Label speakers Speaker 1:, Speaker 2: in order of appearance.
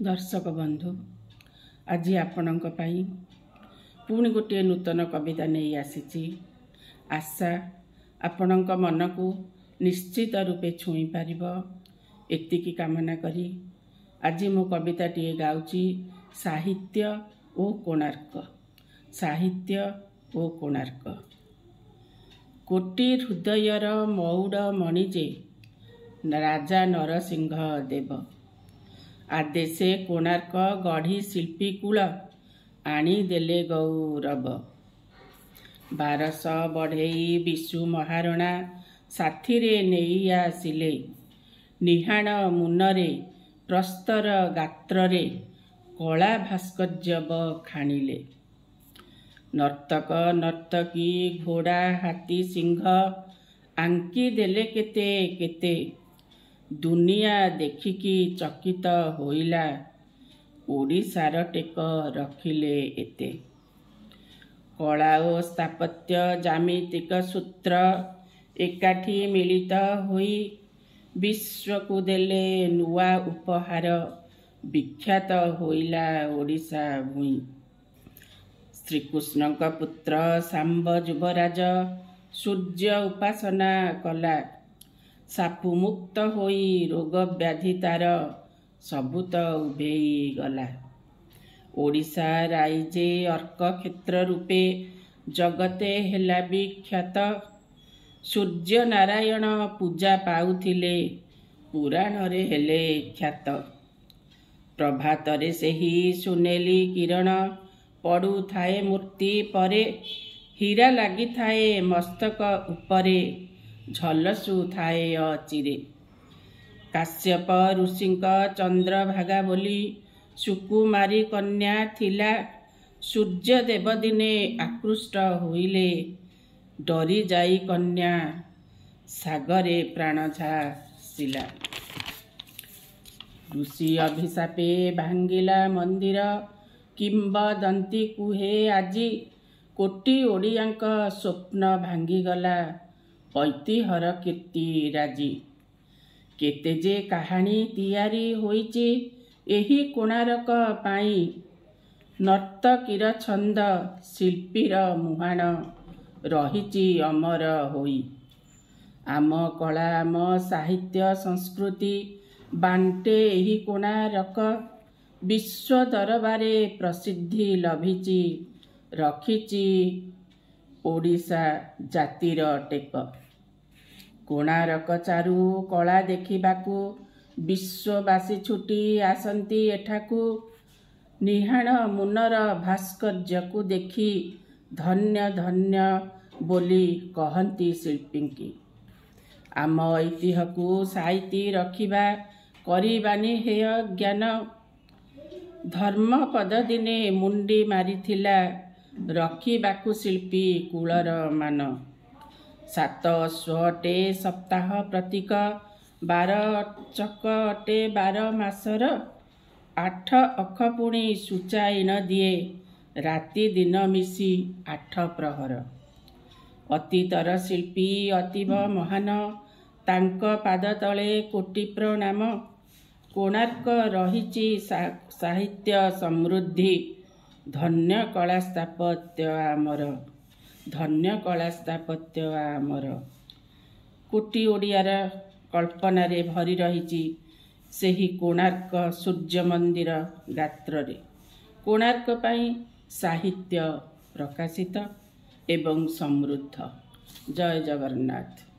Speaker 1: दर्शक बंधु आज आपणक पाई पुणी गोटे नूतन कविता नहीं आसी आशा आपणक मन को निश्चित रूपे छुई पारिब एतिकी कामना करी आज मो कविताटी गाउची साहित्य ओ कोणार्क। साहित्य ओ कोणार्क। कोटि हृदयर मौड़ मणिजे राजा नरसिंह देव आदेशे कोणार्क गढ़ी शिल्पी कूल आनी देले गौरव। 1200 बढ़ई विशु महारणा साथीरे नेई आसिले निहाण मुनरे प्रस्तर गात्ररे कला भास्कर्य खाणिले। नर्तक नर्तकी घोड़ा हाथी सिंह आंकी देले केते केते दुनिया देखिकी चकित होइला ओडिशार टेक रखिले एते। कला ओ स्थापत्य जामितिक सूत्र एकाठी मिलित होई विश्व को देले नुआ उपहार विख्यात होइला ओडिशा भूई। श्रीकृष्ण पुत्र सांब युवराज सूर्य उपासना कला सापु मुक्त होई रोग व्याधि तार सबुत उभेई गला। ओडिशा राइजे अर्क क्षेत्र रूपे जगते हेला विख्यात सूर्य नारायण पूजा पाउथिले पुराण रे हेले ख्यात। प्रभातरे सेही सुनेली किरण पड़ू थाए मूर्ति परे हीरा लगी थाए मस्तक उपरे झलसु थाए अचिरे। काश्यप ऋषिंक चंद्रभागा बोली सुकुमारी कन्या थिला सूर्य देव दिने आकृष्ट होइले डरी जाई कन्या सागरे प्राण झासिला। ऋषि अभिशापे भांगिला मंदिर किंबदंती कुहे आजी कोटि ओडियांक स्वप्न भांगीगला ऐतिहर कीर्ति राजी। केते जे कहानी तैयारी होईची एही कोणार्क पाई नर्तकीर छंद शिल्पीर मुहाण रहिची अमर होई। आम कला आम साहित्य संस्कृति बांटे एही कोणार्क विश्व दरबारे प्रसिद्धि लभिची रखिची ओडिशा जातिर टेक। कोणार्क चारु कला देखिबाकू विश्ववासी छुटी आसंती एठाकू निहाण मुनर भास्कर्य को देखी धन्य धन्य बोली कहंती शिल्पींकी। आम ऐतिह्य को साइती रखिबा करिबानी हेय ज्ञान धर्म पद दिने मुंडी मारिथिला रखिबाकू शिल्पी कूलर मान। 7 अटे सप्ताह प्रतीक 12 चक अटे 12 मासर 8 अख पुणी सूचाई न दिए राति दिन मिसी 8 प्रहर। अतीतर शिल्पी अतीव महान तांक पाद तले कोटि प्रणाम। कोणार्क रहिची साहित्य समृद्धि धन्य कला स्थापत्य आमर। धन्य कला स्थापत्य आमर। कोटि ओडियार कल्पना रे भरी रहिची सेही कोणार्क सूर्य मंदिर गात्र रे। कोणार्क पाई साहित्य प्रकाशित एवं समृद्ध। जय जगन्नाथ।